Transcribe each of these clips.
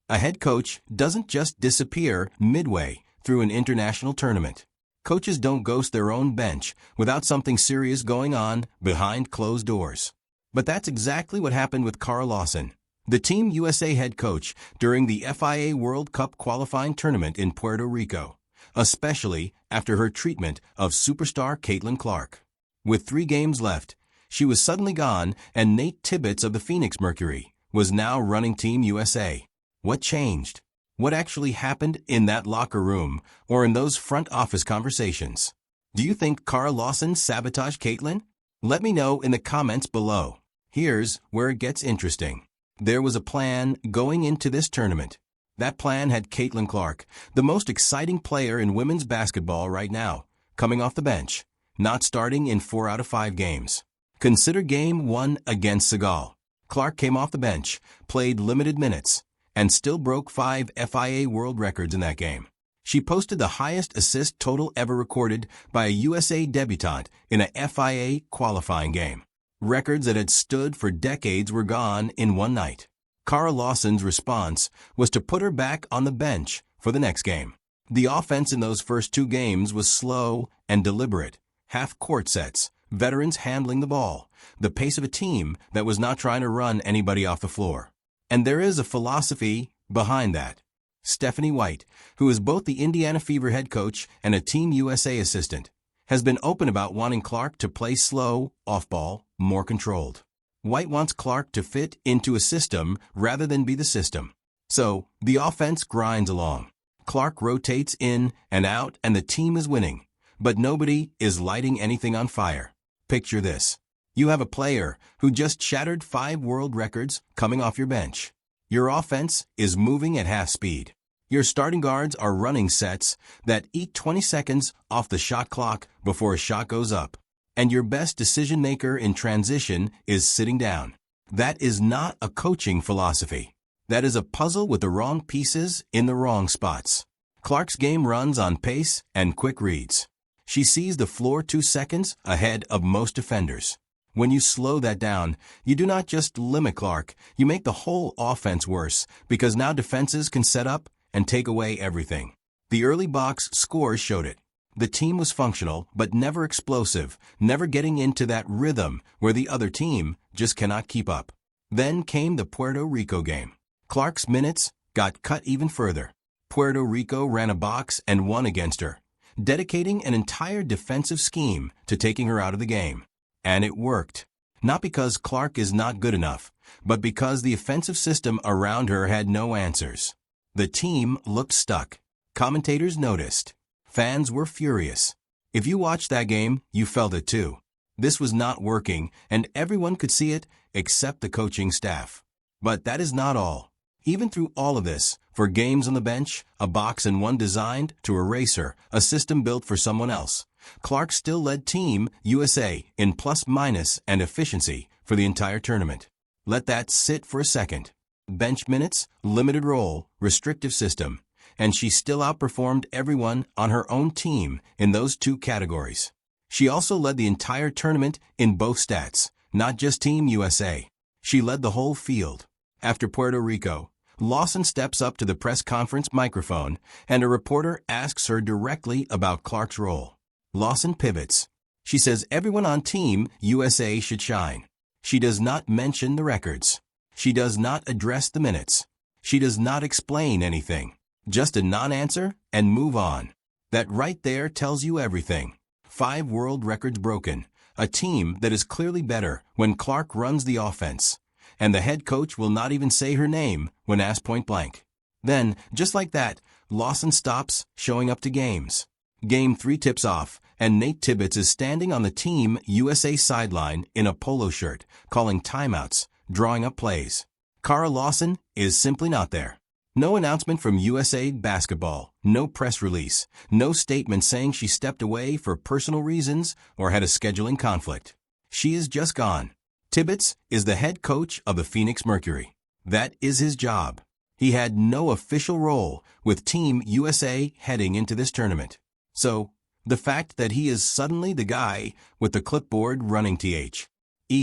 A head coach doesn't just disappear midway through an international tournament. Coaches don't ghost their own bench without something serious going on behind closed doors. But that's exactly what happened with Kara Lawson, the Team USA head coach during the FIA World Cup qualifying tournament in Puerto Rico, especially after her treatment of superstar Caitlin Clark. With 3 games left, she was suddenly gone, and Nate Tibbetts of the Phoenix Mercury was now running Team USA. What changed? What actually happened in that locker room or in those front office conversations? Do you think Kara Lawson sabotaged Caitlin? Let me know in the comments below. Here's where it gets interesting. There was a plan going into this tournament. That plan had Caitlin Clark, the most exciting player in women's basketball right now, coming off the bench, not starting in 4 out of 5 games. Consider Game 1 against Segal. Clark came off the bench, played limited minutes, and still broke 5 FIA world records in that game. She posted the highest assist total ever recorded by a USA debutante in a FIA qualifying game. Records that had stood for decades were gone in one night. Kara Lawson's response was to put her back on the bench for the next game. The offense in those first 2 games was slow and deliberate. Half-court sets, veterans handling the ball, the pace of a team that was not trying to run anybody off the floor. And there is a philosophy behind that. Stephanie White, who is both the Indiana Fever head coach and a Team USA assistant, has been open about wanting Clark to play slow, off-ball, more controlled. White wants Clark to fit into a system rather than be the system. So, the offense grinds along. Clark rotates in and out and the team is winning. But nobody is lighting anything on fire. Picture this. You have a player who just shattered 5 world records coming off your bench. Your offense is moving at half speed. Your starting guards are running sets that eat 20 seconds off the shot clock before a shot goes up. And your best decision maker in transition is sitting down. That is not a coaching philosophy. That is a puzzle with the wrong pieces in the wrong spots. Clark's game runs on pace and quick reads. She sees the floor 2 seconds ahead of most defenders. When you slow that down, you do not just limit Clark, you make the whole offense worse because now defenses can set up and take away everything. The early box scores showed it. The team was functional but never explosive, never getting into that rhythm where the other team just cannot keep up. Then came the Puerto Rico game. Clark's minutes got cut even further. Puerto Rico ran a box and won against her, dedicating an entire defensive scheme to taking her out of the game. And it worked. Not because Clark is not good enough, but because the offensive system around her had no answers. The team looked stuck. Commentators noticed. Fans were furious. If you watched that game, you felt it too. This was not working, and everyone could see it except the coaching staff. But that is not all. Even through all of this, for games on the bench, a box and one designed to erase her, a system built for someone else, Clark still led Team USA in plus-minus and efficiency for the entire tournament. Let that sit for a second. Bench minutes, limited role, restrictive system, and she still outperformed everyone on her own team in those 2 categories. She also led the entire tournament in both stats, not just Team USA. She led the whole field. After Puerto Rico, Lawson steps up to the press conference microphone and a reporter asks her directly about Clark's role. Lawson pivots. She says everyone on Team USA should shine. She does not mention the records. She does not address the minutes. She does not explain anything. Just a non-answer and move on. That right there tells you everything. 5 world records broken. A team that is clearly better when Clark runs the offense. And the head coach will not even say her name when asked point blank. Then, just like that, Lawson stops showing up to games. Game 3 tips off, and Nate Tibbetts is standing on the Team USA sideline in a polo shirt, calling timeouts, drawing up plays. Kara Lawson is simply not there. No announcement from USA Basketball, no press release, no statement saying she stepped away for personal reasons or had a scheduling conflict. She is just gone. Tibbetts is the head coach of the Phoenix Mercury. That is his job. He had no official role with Team USA heading into this tournament. So, the fact that he is suddenly the guy with the clipboard running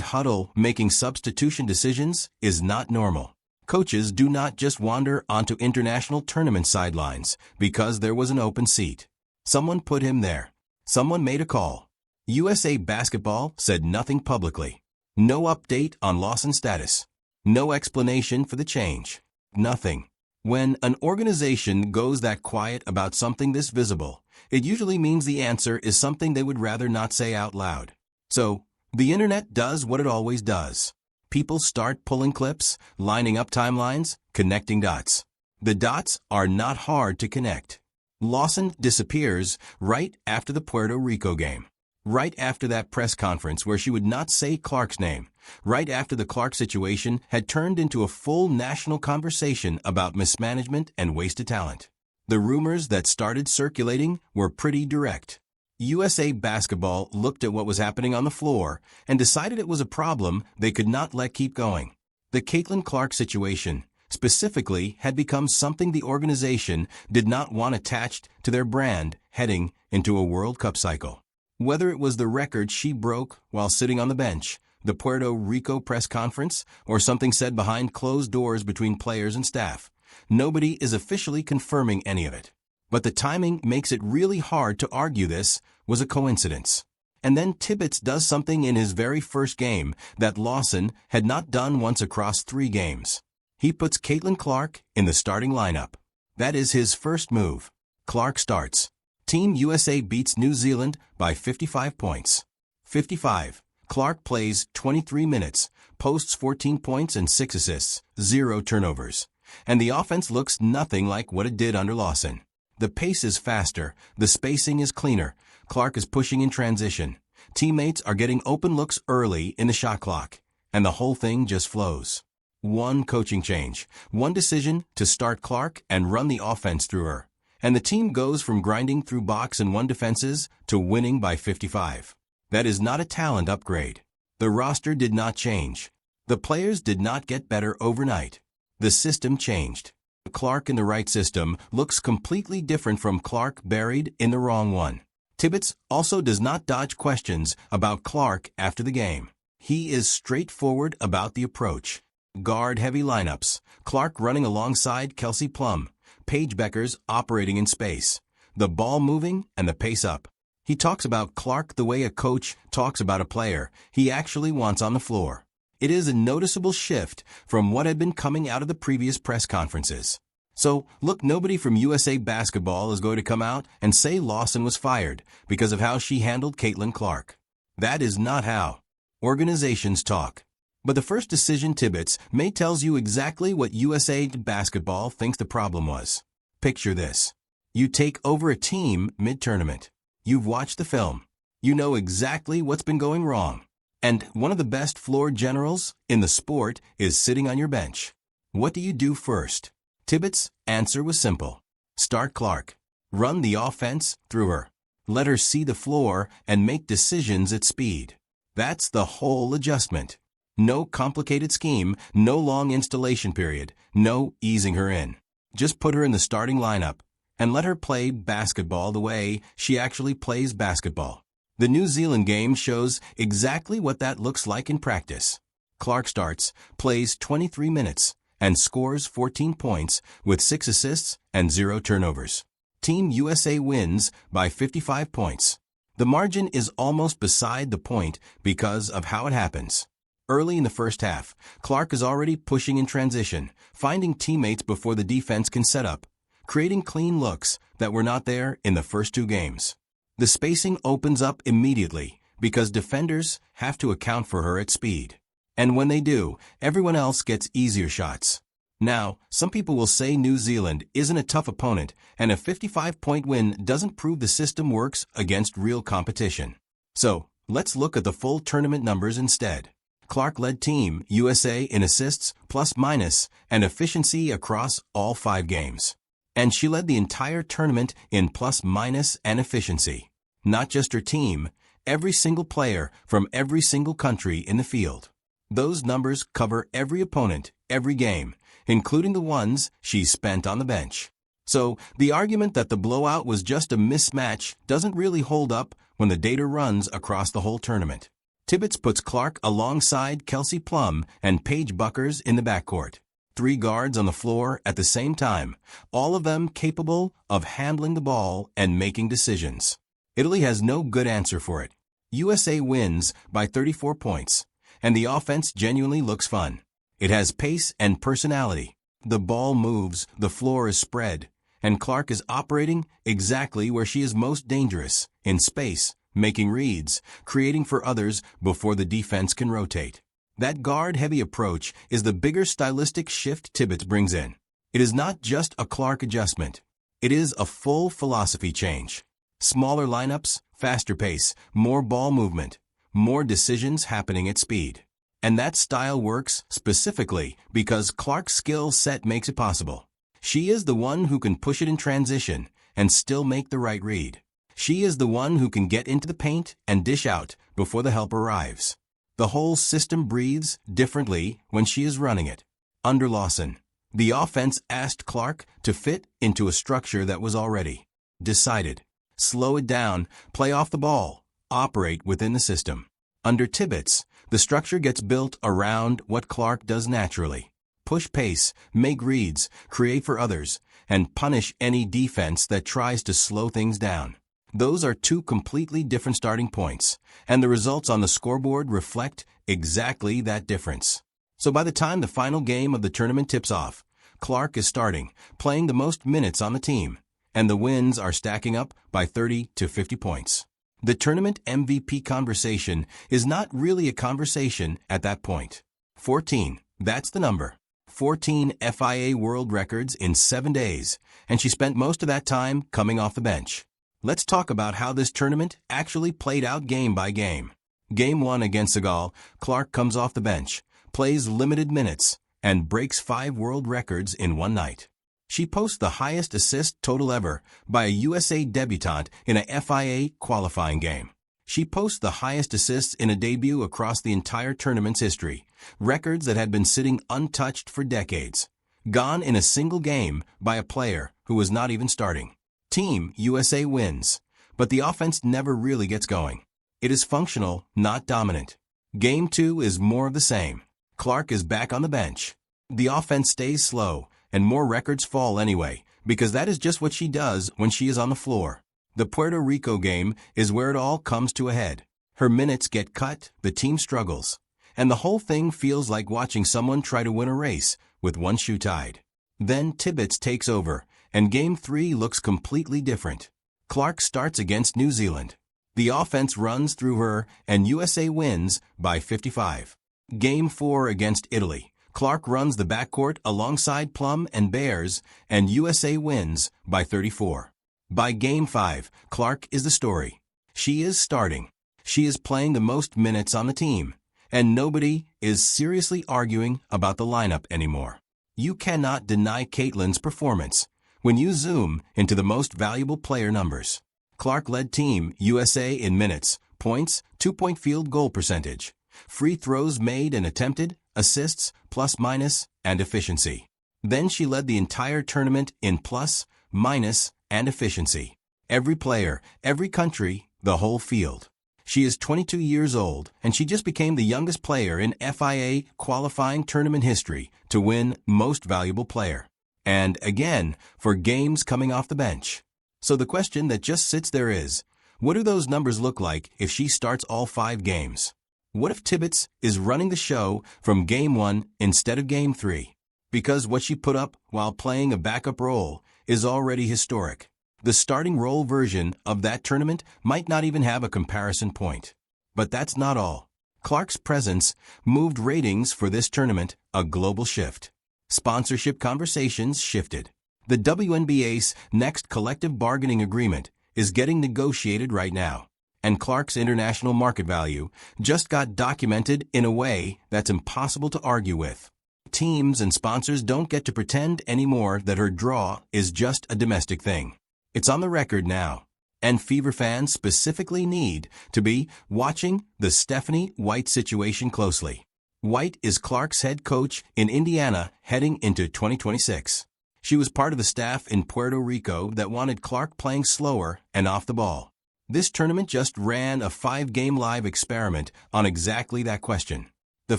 huddle making substitution decisions is not normal. Coaches do not just wander onto international tournament sidelines because there was an open seat. Someone put him there. Someone made a call. USA Basketball said nothing publicly. No update on Lawson's status. No explanation for the change. Nothing. When an organization goes that quiet about something this visible, it usually means the answer is something they would rather not say out loud. So, the internet does what it always does. People start pulling clips, lining up timelines, connecting dots. The dots are not hard to connect. Lawson disappears right after the Puerto Rico game. Right after that press conference where she would not say Clark's name. Right after the Clark situation had turned into a full national conversation about mismanagement and wasted talent. The rumors that started circulating were pretty direct. USA Basketball looked at what was happening on the floor and decided it was a problem they could not let keep going. The Caitlin Clark situation, specifically, had become something the organization did not want attached to their brand heading into a World Cup cycle. Whether it was the record she broke while sitting on the bench, the Puerto Rico press conference, or something said behind closed doors between players and staff, nobody is officially confirming any of it. But the timing makes it really hard to argue this was a coincidence. And then Tibbets does something in his very first game that Lawson had not done once across 3 games. He puts Caitlin Clark in the starting lineup. That is his first move. Clark starts. Team USA beats New Zealand by 55 points. 55. Clark plays 23 minutes, posts 14 points and 6 assists, 0 turnovers. And the offense looks nothing like what it did under Lawson. The pace is faster, the spacing is cleaner, Clark is pushing in transition. Teammates are getting open looks early in the shot clock, and the whole thing just flows. One coaching change, one decision to start Clark and run the offense through her. And the team goes from grinding through box and 1 defenses to winning by 55. That is not a talent upgrade. The roster did not change. The players did not get better overnight. The system changed. Clark in the right system looks completely different from Clark buried in the wrong one. Tibbets also does not dodge questions about Clark after the game. He is straightforward about the approach. Guard-heavy lineups, Clark running alongside Kelsey Plum, Paige Bueckers operating in space, the ball moving and the pace up. He talks about Clark the way a coach talks about a player he actually wants on the floor. It is a noticeable shift from what had been coming out of the previous press conferences. So, look, nobody from USA Basketball is going to come out and say Lawson was fired because of how she handled Caitlin Clark. That is not how organizations talk. But the first decision Tibbets made tells you exactly what USA Basketball thinks the problem was. Picture this. You take over a team mid-tournament. You've watched the film. You know exactly what's been going wrong. And one of the best floor generals in the sport is sitting on your bench. What do you do first? Tibbets' answer was simple. Start Clark. Run the offense through her. Let her see the floor and make decisions at speed. That's the whole adjustment. No complicated scheme, no long installation period, no easing her in. Just put her in the starting lineup and let her play basketball the way she actually plays basketball. The New Zealand game shows exactly what that looks like in practice. Clark starts, plays 23 minutes, and scores 14 points with 6 assists and 0 turnovers. Team USA wins by 55 points. The margin is almost beside the point because of how it happens. Early in the first half, Clark is already pushing in transition, finding teammates before the defense can set up, creating clean looks that were not there in the first 2 games. The spacing opens up immediately because defenders have to account for her at speed. And when they do, everyone else gets easier shots. Now, some people will say New Zealand isn't a tough opponent and a 55-point win doesn't prove the system works against real competition. So, let's look at the full tournament numbers instead. Clark led Team USA in assists, plus-minus, and efficiency across all 5 games. And she led the entire tournament in plus-minus and efficiency. Not just her team, every single player from every single country in the field. Those numbers cover every opponent, every game, including the ones she spent on the bench. So, the argument that the blowout was just a mismatch doesn't really hold up when the data runs across the whole tournament. Tibbets puts Clark alongside Kelsey Plum and Paige Bueckers in the backcourt. 3 guards on the floor at the same time, all of them capable of handling the ball and making decisions. Italy has no good answer for it. USA wins by 34 points, and the offense genuinely looks fun. It has pace and personality. The ball moves, the floor is spread, and Clark is operating exactly where she is most dangerous, in space, making reads, creating for others before the defense can rotate. That guard-heavy approach is the bigger stylistic shift Tibbets brings in. It is not just a Clark adjustment. It is a full philosophy change. Smaller lineups, faster pace, more ball movement, more decisions happening at speed. And that style works specifically because Clark's skill set makes it possible. She is the one who can push it in transition and still make the right read. She is the one who can get into the paint and dish out before the help arrives. The whole system breathes differently when she is running it. Under Lawson, the offense asked Clark to fit into a structure that was already decided. Slow it down, play off the ball, operate within the system. Under Tibbets, the structure gets built around what Clark does naturally. Push pace, make reads, create for others, and punish any defense that tries to slow things down. Those are two completely different starting points, and the results on the scoreboard reflect exactly that difference. So by the time the final game of the tournament tips off, Clark is starting, playing the most minutes on the team, and the wins are stacking up by 30 to 50 points. The tournament MVP conversation is not really a conversation at that point. 14, that's the number. 14 FIA world records in 7 days, and she spent most of that time coming off the bench. Let's talk about how this tournament actually played out game by game. Game 1 against Senegal, Clark comes off the bench, plays limited minutes, and breaks 5 world records in one night. She posts the highest assist total ever by a USA debutante in a FIA qualifying game. She posts the highest assists in a debut across the entire tournament's history, records that had been sitting untouched for decades, gone in a single game by a player who was not even starting. Team USA wins, but the offense never really gets going. It is functional, not dominant. Game 2 is more of the same. Clark is back on the bench. The offense stays slow, and more records fall anyway, because that is just what she does when she is on the floor. The Puerto Rico game is where it all comes to a head. Her minutes get cut, the team struggles, and the whole thing feels like watching someone try to win a race with one shoe tied. Then Tibbets takes over, and Game 3 looks completely different. Clark starts against New Zealand. The offense runs through her, and USA wins by 55. Game 4 against Italy. Clark runs the backcourt alongside Plum and Bears, and USA wins by 34. By Game 5, Clark is the story. She is starting. She is playing the most minutes on the team, and nobody is seriously arguing about the lineup anymore. You cannot deny Caitlin's performance when you zoom into the most valuable player numbers. Clark led Team USA in minutes, points, 2-point field goal percentage, free throws made and attempted, assists, plus minus, and efficiency. Then she led the entire tournament in plus, minus, and efficiency. Every player, every country, the whole field. She is 22 years old, and she just became the youngest player in FIA qualifying tournament history to win Most Valuable Player. And again, for games coming off the bench. So the question that just sits there is, what do those numbers look like if she starts all 5 games? What if Tibbets is running the show from Game 1 instead of Game 3? Because what she put up while playing a backup role is already historic. The starting role version of that tournament might not even have a comparison point. But that's not all. Clark's presence moved ratings for this tournament a global shift. Sponsorship conversations shifted. The WNBA's next collective bargaining agreement is getting negotiated right now, and Clark's international market value just got documented in a way that's impossible to argue with. Teams and sponsors don't get to pretend anymore that her draw is just a domestic thing. It's on the record now, and Fever fans specifically need to be watching the Stephanie White situation closely. White is Clark's head coach in Indiana heading into 2026. She was part of the staff in Puerto Rico that wanted Clark playing slower and off the ball. This tournament just ran a 5-game live experiment on exactly that question. The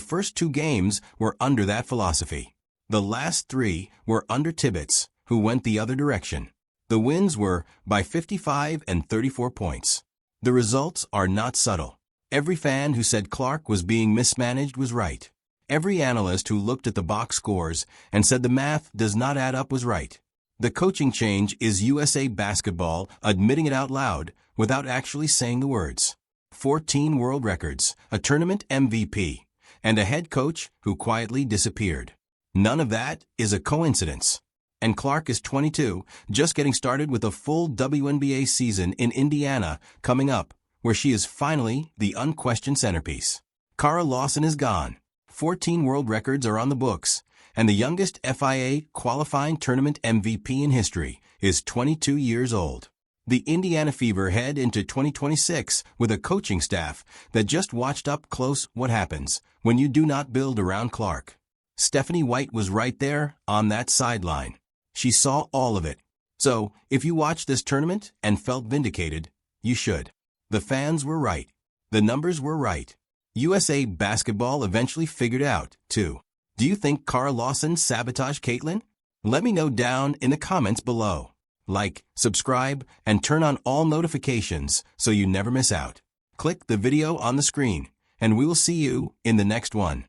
first 2 games were under that philosophy. The last 3 were under Tibbets, who went the other direction. The wins were by 55 and 34 points. The results are not subtle. Every fan who said Clark was being mismanaged was right. Every analyst who looked at the box scores and said the math does not add up was right. The coaching change is USA Basketball admitting it out loud without actually saying the words. 14 world records, a tournament MVP, and a head coach who quietly disappeared. None of that is a coincidence. And Clark is 22, just getting started with a full WNBA season in Indiana coming up, where she is finally the unquestioned centerpiece. Kara Lawson is gone. 14 world records are on the books, and the youngest FIA qualifying tournament MVP in history is 22 years old. The Indiana Fever head into 2026 with a coaching staff that just watched up close what happens when you do not build around Clark. Stephanie White was right there on that sideline. She saw all of it. So, if you watched this tournament and felt vindicated, you should. The fans were right. The numbers were right. USA Basketball eventually figured out, too. Do you think Kara Lawson sabotaged Caitlin? Let me know down in the comments below. Like, subscribe, and turn on all notifications so you never miss out. Click the video on the screen, and we will see you in the next one.